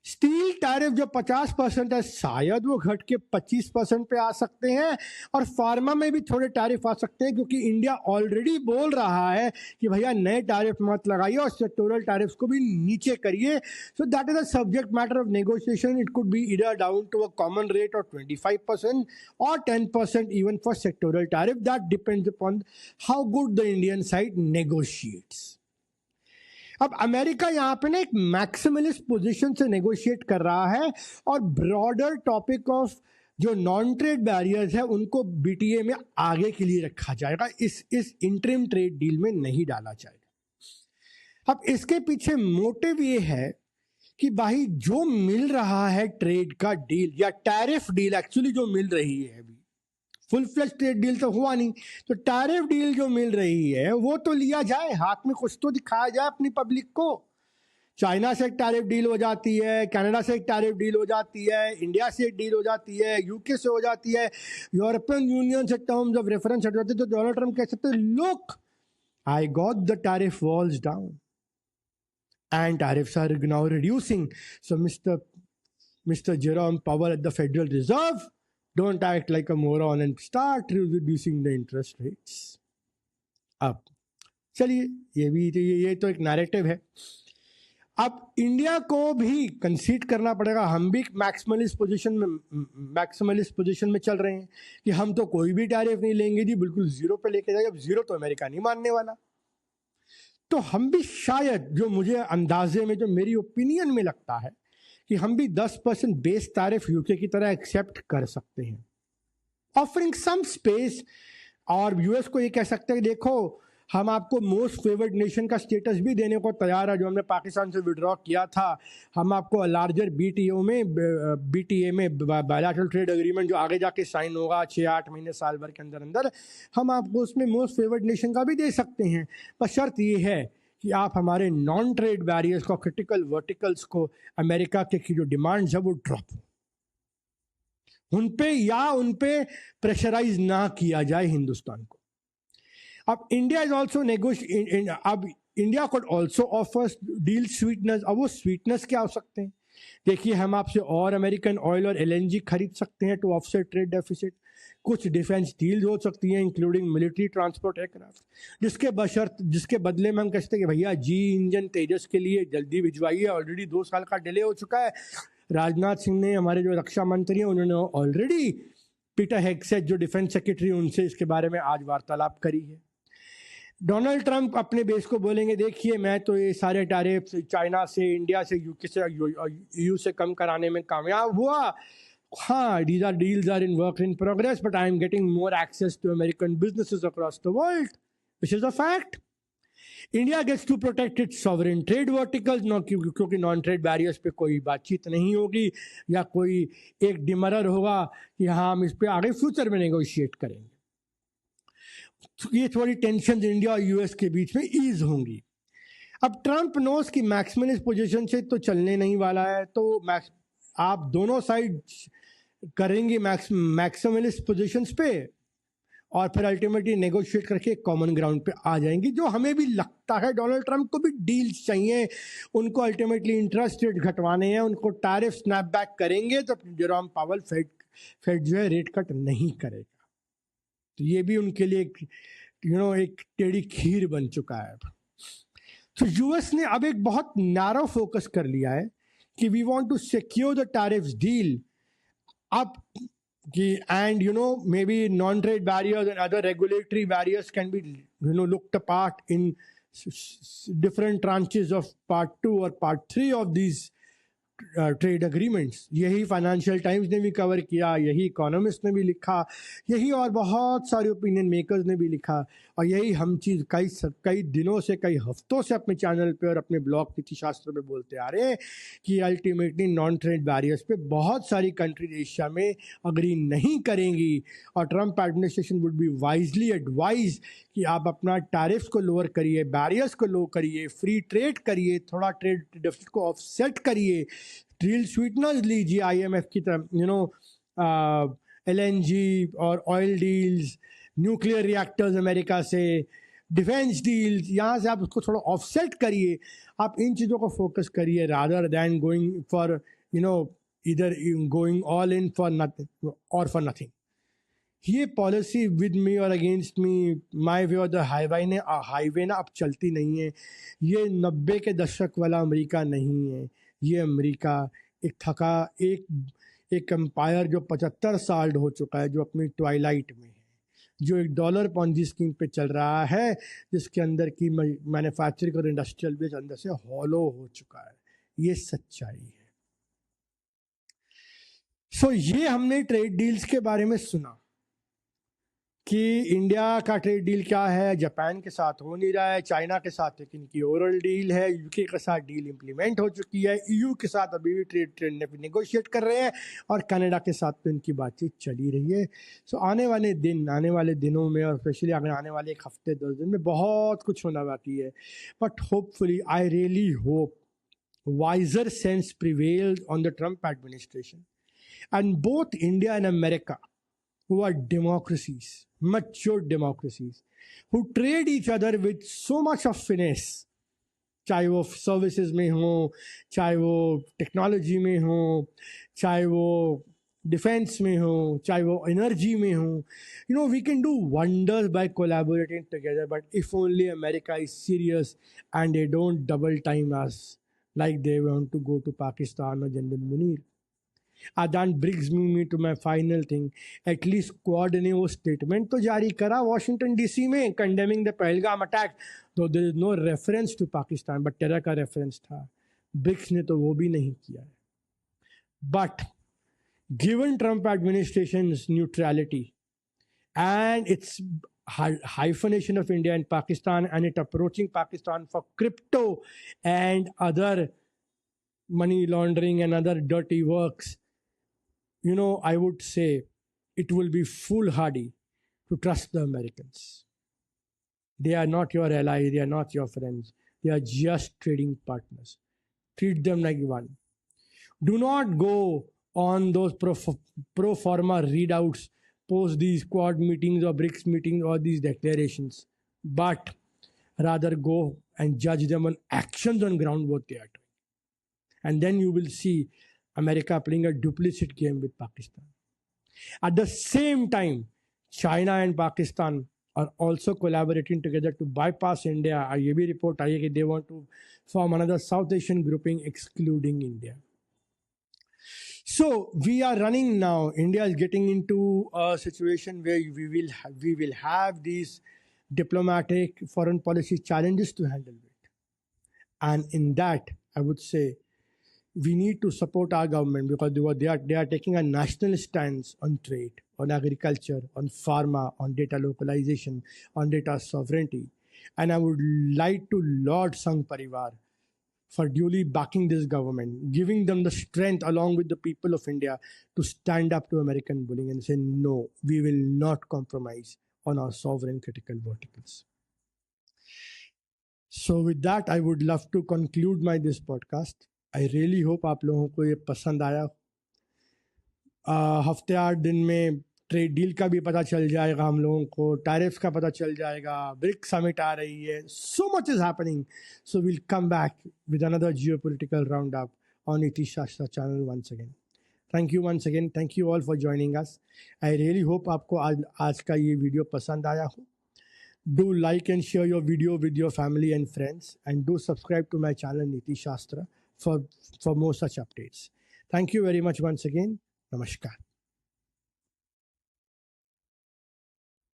स्टील टैरिफ जो 50% है शायद वो घट के 25% पे आ सकते हैं, और फार्मा में भी थोड़े टैरिफ आ सकते हैं क्योंकि इंडिया ऑलरेडी बोल रहा है कि भैया नए टैरिफ मत लगाइए और सेक्टोरल टैरिफ को भी नीचे करिए। So that is a subject matter of negotiation. It could be either down to a common rate of 25% और 10% even for sectoral tariff. That depends upon how good the Indian side negotiates. अब America यहाँ पे ना एक maximalist position से negotiate कर रहा है और ब्रॉडर टॉपिक ऑफ जो नॉन ट्रेड बैरियर्स है उनको बीटीए में आगे के लिए रखा जाएगा, इस इंटरिम ट्रेड डील में नहीं डाला जाएगा। अब इसके पीछे मोटिव ये है कि भाई जो मिल रहा है ट्रेड का डील या टैरिफ डील, एक्चुअली जो मिल रही है अभी फुल फ्लेज ट्रेड डील तो हुआ नहीं, तो टैरिफ डील जो मिल रही है वो तो लिया जाए, हाथ में कुछ तो दिखाया जाए अपनी पब्लिक को। चाइना से एक टैरिफ डील हो जाती है, कनाडा से एक टैरिफ डील हो जाती है, इंडिया से एक डील हो जाती है, यूके से हो जाती है, यूरोपियन यूनियन से टर्म्स ऑफ रेफरेंस हट जाते, तो डोनाल्ड ट्रंप कह सकते look I got the tariff walls down and tariffs are now reducing. So mister Jerome Powell at the federal reserve, don't act like a moron and start reducing the interest rates. अब चलिए ये तो एक narrative है। अब India को भी कंसीड करना पड़ेगा। हम भी मैक्सिमलिस्ट पोजीशन में चल रहे हैं कि हम तो कोई भी टैरिफ नहीं लेंगे जी, बिल्कुल जीरो पे लेके जाएंगे। अब जीरो तो अमेरिका नहीं मानने वाला, तो हम भी शायद, जो मुझे अंदाजे में, जो मेरी ओपिनियन में लगता है कि हम भी 10% बेस टैरिफ यूके की तरह एक्सेप्ट कर सकते हैं, ऑफरिंग सम स्पेस। और यूएस को ये कह सकते हैं देखो हम आपको मोस्ट फेवर्ड नेशन का स्टेटस भी देने को तैयार है, जो हमने पाकिस्तान से विड्रॉ किया था। हम आपको लार्जर बीटीए में बायलैटरल ट्रेड एग्रीमेंट जो आगे जाके साइन होगा 6-8 महीने साल भर के अंदर अंदर, हम आपको उसमें मोस्ट फेवर्ड नेशन का भी दे सकते हैं। पर शर्त ये है कि आप हमारे नॉन ट्रेड बैरियर्स को, क्रिटिकल वर्टिकल्स को, अमेरिका के की जो डिमांड्स है वो ड्रॉप उन पे प्रेशराइज ना किया जाए हिंदुस्तान को। अब इंडिया इज ऑल्सो अब India could also offer deal sweetness. अब वो स्वीटनेस क्या हो सकते हैं? देखिए, हम आपसे और अमेरिकन ऑयल और एलएनजी खरीद सकते हैं टू ऑफसेट ट्रेड डेफिसिट। कुछ डिफेंस डील हो सकती हैं इंक्लूडिंग मिलिट्री ट्रांसपोर्ट एयरक्राफ्ट, जिसके बदले में हम कहते हैं कि भैया जी इंजन तेजस के लिए जल्दी भिजवाइए, ऑलरेडी 2 साल का डिले हो चुका है। राजनाथ सिंह ने, हमारे जो रक्षा मंत्री हैं, उन्होंने ऑलरेडी पीटर हेगसेथ जो डिफेंस सेक्रेटरी, उनसे इसके बारे में आज वार्तालाप करी है। डोनाल्ड ट्रंप अपने बेस को बोलेंगे, देखिए मैं तो ये सारे टैरिफ चाइना से, इंडिया से, यूके से, यूयू से कम कराने में कामयाब हुआ. हाँ, these are deals are in work in progress, but I am getting more access to American businesses across the world, which is a fact. India gets to protect its sovereign trade verticals, क्योंकि non trade barriers पे कोई बातचीत नहीं होगी या कोई एक डिमरर होगा कि हाँ हम इस पे आगे फ्यूचर में नेगोशिएट करेंगे. ये थोड़ी टेंशन इंडिया और यूएस के बीच में ईज होंगी. अब ट्रंप नोस की मैक्सिमलिस्ट पोजीशन से तो चलने नहीं वाला है, तो आप दोनों साइड करेंगे मैक्सिमलिस्ट पोजीशंस पे और फिर अल्टीमेटली नेगोशिएट करके कॉमन ग्राउंड पे आ जाएंगी, जो हमें भी लगता है. डोनाल्ड ट्रंप को भी डील्स चाहिए, उनको अल्टीमेटली इंटरेस्ट रेट घटवाने हैं, उनको टैरिफ स्नैपबैक करेंगे तो जेरोम पावल फेड जो है रेट कट नहीं करेगा. तो ये भी उनके लिए एक टेढ़ी खीर बन चुका है. तो यूएस ने अब एक बहुत नैरो फोकस कर लिया है कि we want to secure the tariffs deal up and maybe non-trade barriers and other regulatory barriers can be looked apart in different tranches of part 2 or part 3 of these trade agreements. यही financial times ने भी cover किया, यही economist ने भी लिखा, यही और बहुत सारे ओपिनियन मेकर्स ने भी लिखा, और यही हम चीज़ कई दिनों से, कई हफ्तों से अपने चैनल पे और अपने ब्लॉग नीतिशास्त्र में बोलते आ रहे हैं कि अल्टीमेटली नॉन ट्रेड बैरियर्स पे बहुत सारी कंट्रीज एशिया में अग्री नहीं करेंगी. और Trump administration would be wisely advise कि आप अपना टैरिफ्स को लोअर करिए, बैरियर्स को लो करिए, फ्री ट्रेड करिए, थोड़ा ट्रेड डेफिसिट को ऑफसेट करिए, डील स्वीटनर्स लीजिए आईएमएफ की तरह, एलएनजी और oil deals, nuclear reactors America से, डिफेंस डील्स, यहाँ से आप उसको थोड़ा ऑफसेट करिए. आप इन चीज़ों को फोकस करिए रादर दैन गोइंग फॉर इधर going all in for nothing और फॉर नथिंग. ये पॉलिसी विद मी और अगेंस्ट मी, माई वे और द हाईवे ना अब चलती नहीं है. ये 90 के दशक वाला अमेरिका नहीं है. ये अमेरिका एक एम्पायर जो 75 साल हो चुका है, जो अपनी ट्वाइलाइट में है, जो एक डॉलर पॉन्जी स्कीम पे चल रहा है, जिसके अंदर की मैन्युफैक्चरिंग और इंडस्ट्रियल बेस अंदर से हॉलो हो चुका है. ये सच्चाई है. सो ये हमने ट्रेड डील्स के बारे में सुना कि इंडिया का ट्रेड डील क्या है, जापान के साथ हो नहीं रहा है, चाइना के साथ एक इनकी ओरल डील है, यूके के साथ डील इंप्लीमेंट हो चुकी है, ईयू के साथ अभी भी ट्रेड नेगोशिएट कर रहे हैं, और कनाडा के साथ तो इनकी बातचीत चली रही है. सो आने वाले दिनों में, और स्पेशली अगर आने वाले एक हफ्ते 10 दिन में बहुत कुछ होना बाकी है. But hopefully, I really hope wiser sense prevails on the Trump administration, and both India and America, who are democracies, mature democracies, who trade each other with so much of finesse, चाहे वो services में हो, चाहे वो technology में हो, चाहे वो डिफेंस में हो, चाहे वो एनर्जी में हो, we can do wonders by collaborating together. But if only America is serious and they don't double time us like they want to go to Pakistan or General Munir. That brings me to my final thing. At least Quad ने वो statement तो जारी करा Washington DC में, condemning the Pahalgam attack, though there is no reference to Pakistan, but terror का reference था. BRICS ने तो वो भी नहीं किया है. But given Trump administration's neutrality and its hyphenation of India and Pakistan, and it approaching Pakistan for crypto and other money laundering and other dirty works, I would say it will be foolhardy to trust the Americans. They are not your allies, they are not your friends, they are just trading partners. Treat them like one. Do not go on those pro forma readouts post these Quad meetings or BRICS meetings or these declarations, but rather go and judge them on actions on ground, what they are doing. And then you will see America playing a duplicit game with Pakistan. At the same time, China and Pakistan are also collaborating together to bypass India. ये भी report आई है कि they want to form another South Asian grouping excluding India. So we are running now. India is getting into a situation where we will have these diplomatic, foreign policy challenges to handle it. And in that, I would say we need to support our government because they are taking a national stance on trade, on agriculture, on pharma, on data localization, on data sovereignty. And I would like to laud Sangh Parivar for duly backing this government, giving them the strength along with the people of India to stand up to American bullying and say, no, we will not compromise on our sovereign critical verticals. So with that, I would love to conclude this podcast. I really hope आप लोगों को ये पसंद आया. हफ्ते 8 दिन में trade deal का भी पता चल जाएगा हम लोगों को, टैरिफ्स का पता चल जाएगा, ब्रिक्स समिट आ रही है, so much is happening. So will come back with another geopolitical round up on Nitish Shastra channel once again. Thank you once again, thank you all for joining us. I really hope आपको आज का ये video पसंद आया हो. Do like and share your video with your family and friends, and do subscribe to my channel Nitish Shastra for more such updates. Thank you very much once again. Namaskar.